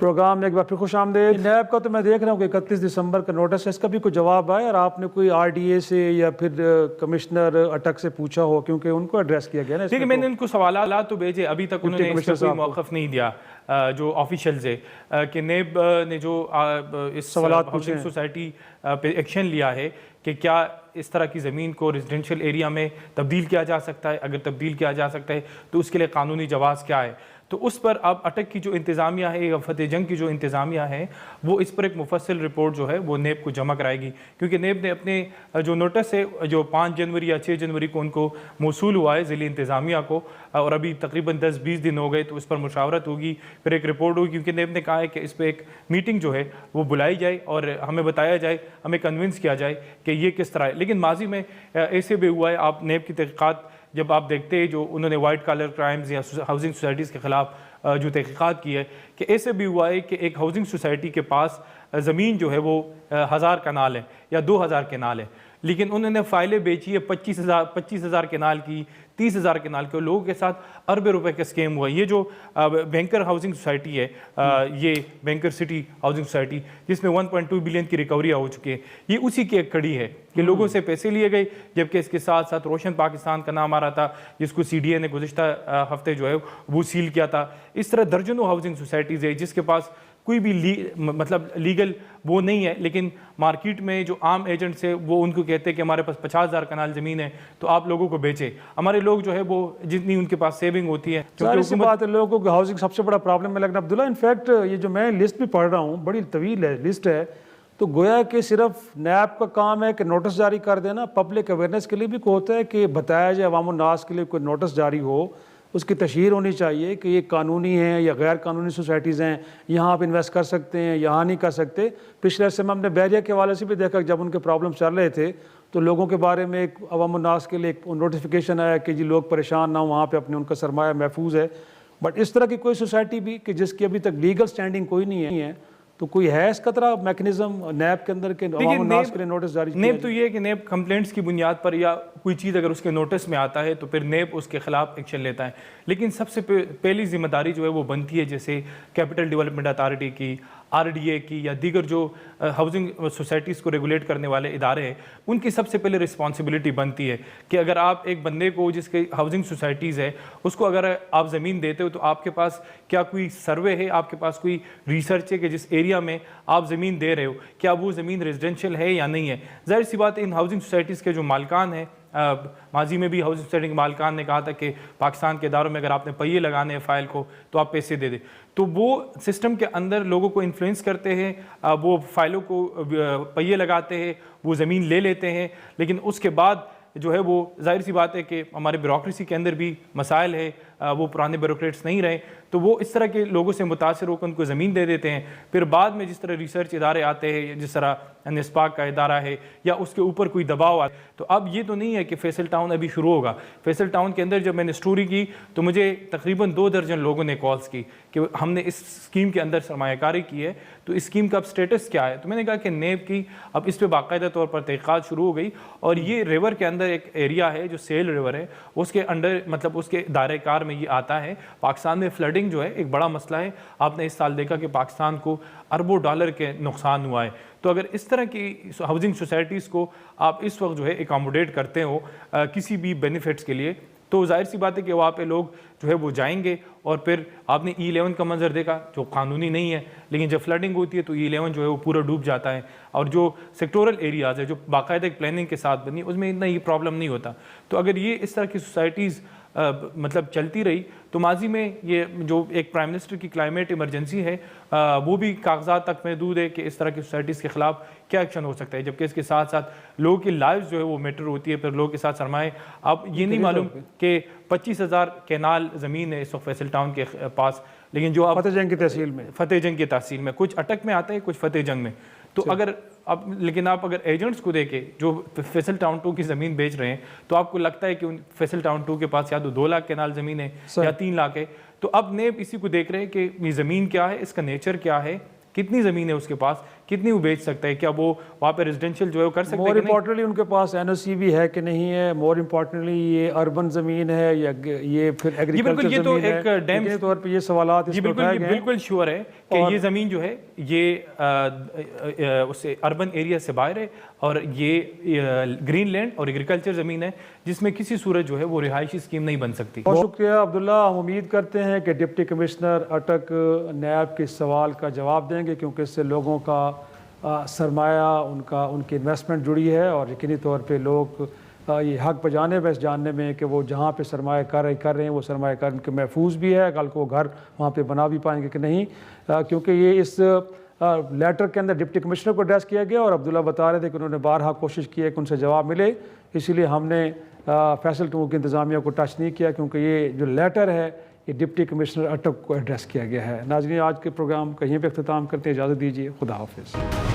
Programme میں ایک بار پھر خوش آمدید۔ نیب کا تو میں دیکھ رہا ہوں کہ 31 دسمبر کا نوٹس ہے، اس کا بھی کوئی جواب آیا اور آپ نے کوئی RDA سے یا پھر کمشنر اٹک سے پوچھا ہو، کیونکہ ان کو ایڈریس کیا گیا نا؟ دیکھیں میں نے ان کو سوالات تو بھیجے، ابھی تک انہوں نے اس کا کوئی موقف نہیں دیا جو آفیشلز ہے کہ نیب نے جو اس ہاؤسنگ سوسائٹی پہ ایکشن لیا ہے کہ کیا اس طرح کی زمین کو ریزیڈنشیل ایریا میں تبدیل کیا جا سکتا ہے، اگر تبدیل کیا جا سکتا ہے تو اس کے لیے قانونی جواز کیا ہے۔ تو اس پر اب اٹک کی جو انتظامیہ ہے یا فتح جنگ کی جو انتظامیہ ہے وہ اس پر ایک مفصل رپورٹ جو ہے وہ نیب کو جمع کرائے گی، کیونکہ نیب نے اپنے جو نوٹس ہے جو 5 جنوری یا 6 جنوری کو ان کو موصول ہوا ہے ضلعی انتظامیہ کو، اور ابھی تقریباً 10-20 دن ہو گئے، تو اس پر مشاورت ہوگی، پھر ایک رپورٹ ہوگی، کیونکہ نیب نے کہا ہے کہ اس پہ ایک میٹنگ جو ہے وہ بلائی جائے اور ہمیں بتایا جائے، ہمیں کنونس کیا جائے کہ یہ کس طرح ہے۔ لیکن ماضی میں ایسے بھی ہوا ہے، آپ نیب کی تحقیقات جب آپ دیکھتے ہیں جو انہوں نے وائٹ کالر کرائمز یا ہاؤسنگ سوسائٹیز کے خلاف جو تحقیقات کی ہے، کہ ایسے بھی ہوا ہے کہ ایک ہاؤسنگ سوسائٹی کے پاس زمین جو ہے وہ 1000 کنال ہے یا 2000 کنال ہے، لیکن انہوں نے فائلیں بیچی ہے 25,000 کنال کی، 30,000 کنال کے، لوگوں کے ساتھ اربوں روپے کا اسکیم ہوا ہے۔ یہ جو بینکر ہاؤسنگ سوسائٹی ہے، یہ بینکر سٹی ہاؤسنگ سوسائٹی جس میں 1.2 بلین کی ریکوری ہو چکی ہے، یہ اسی کی ایک کڑی ہے کہ لوگوں سے پیسے لیے گئے، جبکہ اس کے ساتھ ساتھ روشن پاکستان کا نام آ رہا تھا جس کو CDA نے گزشتہ ہفتے جو ہے وہ سیل کیا تھا۔ اس طرح درجنوں ہاؤسنگ سوسائٹیز ہے جس کے پاس کوئی بھی مطلب لیگل وہ نہیں ہے، لیکن مارکیٹ میں جو عام ایجنٹس ہیں وہ ان کو کہتے ہیں کہ ہمارے پاس 50,000 کنال زمین ہے تو آپ لوگوں کو بیچے۔ ہمارے لوگ جو ہے وہ جتنی ان کے پاس سیونگ ہوتی ہے، ظاہر سی بات ہے لوگوں کو ہاؤسنگ سب سے بڑا پرابلم ہے۔ لیکن عبداللہ انفیکٹ یہ جو میں لسٹ بھی پڑھ رہا ہوں بڑی طویل ہے لسٹ ہے، تو گویا کہ صرف نیب کا کام ہے کہ نوٹس جاری کر دینا، پبلک اویئرنیس کے لیے بھی ہوتا ہے کہ بتایا جائے عوام الناس کے لیے کوئی نوٹس جاری ہو، اس کی تشہیر ہونی چاہیے کہ یہ قانونی ہیں یا غیر قانونی سوسائٹیز ہیں، یہاں آپ انویسٹ کر سکتے ہیں، یہاں نہیں کر سکتے۔ پچھلے عرصے میں ہم نے بحریہ کے حوالے سے بھی دیکھا، جب ان کے پرابلم چل رہے تھے تو لوگوں کے بارے میں ایک عوام الناس کے لیے ایک نوٹیفیکیشن آیا کہ جی لوگ پریشان نہ ہوں، وہاں پہ اپنے ان کا سرمایہ محفوظ ہے۔ بٹ اس طرح کی کوئی سوسائٹی بھی کہ جس کی ابھی تک لیگل سٹینڈنگ کوئی نہیں ہے، تو کوئی ہے اس کا طرح میکنزم نیب کے اندر کہ عوام الناس کے لیے نوٹس جاری کیا؟ نیب تو یہ ہے کہ نیب کمپلینٹس کی بنیاد پر یا کوئی چیز اگر اس کے نوٹس میں آتا ہے تو پھر نیب اس کے خلاف ایکشن لیتا ہے، لیکن سب سے پہلی ذمہ داری جو ہے وہ بنتی ہے جیسے کیپٹل ڈیولپمنٹ اتھارٹی کی، RDA کی یا دیگر جو ہاؤسنگ سوسائٹیز کو ریگولیٹ کرنے والے ادارے ہیں، ان کی سب سے پہلے رسپانسبلٹی بنتی ہے کہ اگر آپ ایک بندے کو جس کے ہاؤسنگ سوسائٹیز ہے اس کو اگر آپ زمین دیتے ہو تو آپ کے پاس کیا کوئی سروے ہے، آپ کے پاس کوئی ریسرچ ہے کہ جس ایریا میں آپ زمین دے رہے ہو کیا وہ زمین ریزیڈنشیل ہے یا نہیں ہے۔ ظاہر سی بات ہے ان ہاؤسنگ سوسائٹیز کے جو مالکان ہیں، ماضی میں بھی ہاؤسنگ سوسائٹی کے مالکان نے کہا تھا کہ پاکستان کے اداروں میں اگر آپ نے پہیے لگانے ہیں فائل کو تو آپ پیسے دے دیں، تو وہ سسٹم کے اندر لوگوں کو انفلوئنس کرتے ہیں، وہ فائلوں کو پہیے لگاتے ہیں، وہ زمین لے لیتے ہیں، لیکن اس کے بعد جو ہے وہ ظاہر سی بات ہے کہ ہمارے بیوروکریسی کے اندر بھی مسائل ہے، وہ پرانے بیوروکریٹس نہیں رہے، تو وہ اس طرح کے لوگوں سے متاثر ہو کر ان کو زمین دے دیتے ہیں۔ پھر بعد میں جس طرح ریسرچ ادارے آتے ہیں، جس طرح نسپاک کا ادارہ ہے یا اس کے اوپر کوئی دباؤ آتا ہے، تو اب یہ تو نہیں ہے کہ فیصل ٹاؤن ابھی شروع ہوگا۔ فیصل ٹاؤن کے اندر جب میں نے سٹوری کی تو مجھے تقریباً 2 درجن لوگوں نے کالز کی کہ ہم نے اس اسکیم کے اندر سرمایہ کاری کی ہے، تو اس اسکیم کا اب سٹیٹس کیا ہے؟ تو میں نے کہا کہ نیب کی اب اس پہ باقاعدہ طور پر تحقیقات شروع ہو گئی، اور یہ ریور کے اندر ایک ایریا ہے جو سیل ریور ہے، اس کے انڈر مطلب اس کے دائرہ کار میں یہ آتا ہے۔ پاکستان میں فلڈنگ جو ہے ایک بڑا مسئلہ ہے، آپ نے اس سال دیکھا کہ پاکستان کو اربوں ڈالر کے نقصان ہوا ہے، تو اگر اس طرح کی ہاؤسنگ سوسائٹیز کو آپ اس وقت جو ہے اکاموڈیٹ کرتے ہو کسی بھی بینیفٹس کے لیے، تو ظاہر سی بات ہے کہ وہاں پہ لوگ جو ہے وہ جائیں گے، اور پھر آپ نے E11 کا منظر دیکھا جو قانونی نہیں ہے، لیکن جب فلڈنگ ہوتی ہے تو E11 جو ہے وہ پورا ڈوب جاتا ہے، اور جو سیکٹورل ایریاز ہے جو باقاعدہ ایک پلاننگ کے ساتھ بنی اس میں اتنا یہ پرابلم نہیں ہوتا۔ تو اگر یہ اس طرح کی سوسائٹیز مطلب چلتی رہی تو ماضی میں یہ جو ایک پرائم منسٹر کی کلائمیٹ ایمرجنسی ہے وہ بھی کاغذات تک محدود ہے کہ اس طرح کی سوسائٹیز کے خلاف کیا ایکشن ہو سکتا ہے، جبکہ اس کے ساتھ ساتھ لوگوں کی لائف جو ہے وہ میٹر ہوتی ہے، پھر لوگوں کے ساتھ سرمایہ۔ اب یہ نہیں معلوم کہ 25,000 کینال زمین ہے اس وقت فیصل ٹاؤن کے پاس، لیکن جو فتح جنگ کی تحصیل میں، فتح جنگ کی تحصیل میں کچھ اٹک میں آتا ہے، کچھ فتح جنگ میں، تو اگر اب لیکن آپ اگر ایجنٹس کو دیکھیں جو فیصل ٹاؤن 2 کی زمین بیچ رہے ہیں تو آپ کو لگتا ہے کہ فیصل ٹاؤن 2 کے پاس یا تو 2 لاکھ کینال زمین ہے یا 3 لاکھ ہے، تو اب نیب اسی کو دیکھ رہے ہیں کہ یہ زمین کیا ہے، اس کا نیچر کیا ہے، کتنی زمین ہے اس کے پاس، کتنی وہ بیچ سکتا ہے؟ کیا وہ وہاں پہ ریزیڈینشیل جو ہے وہ کر سکتا ہے مور کہ نہیں؟ امپورٹنٹلی ان کے پاس NOC بھی ہے کہ نہیں ہے، مور امپورٹنٹلی یہ اربن زمین ہے یا یہ پھر ایگریکلچر یہ تو زمین ہے، ایک ڈیم یقینی طور پہ یہ سوالات اس جی پر بالکل، اٹھائے یہ گئے ہیں۔ بالکل شیور ہے کہ یہ زمین جو ہے یہ اسے اربن ایریا سے باہر ہے، اور یہ گرین لینڈ اور ایگریکلچر زمین ہے جس میں کسی صورت جو ہے وہ رہائشی اسکیم نہیں بن سکتی۔ بہت شکریہ عبداللہ، ہم امید کرتے ہیں کہ ڈپٹی کمشنر اٹک نیب کے سوال کا جواب دیں گے، کیونکہ اس سے لوگوں کا سرمایہ، ان کی انویسٹمنٹ جڑی ہے، اور یقینی طور پہ لوگ یہ حق بجانے بس جاننے میں کہ وہ جہاں پہ سرمایہ کر رہے ہیں وہ سرمایہ کار ان کے محفوظ بھی ہے، کل کو وہ گھر وہاں پہ بنا بھی پائیں گے کہ نہیں، کیونکہ یہ اس لیٹر کے اندر ڈپٹی کمشنر کو ایڈریس کیا گیا، اور عبداللہ بتا رہے تھے کہ انہوں نے بارہا کوشش کی ہے کہ ان سے جواب ملے، اسی لیے ہم نے فیصل 2 کی انتظامیہ کو ٹچ نہیں کیا، کیونکہ یہ جو لیٹر ہے یہ ڈپٹی کمشنر اٹک کو ایڈریس کیا گیا ہے۔ ناظرین، آج کے پروگرام کہیں پہ اختتام کرتے ہیں، اجازت دیجیے، خدا حافظ۔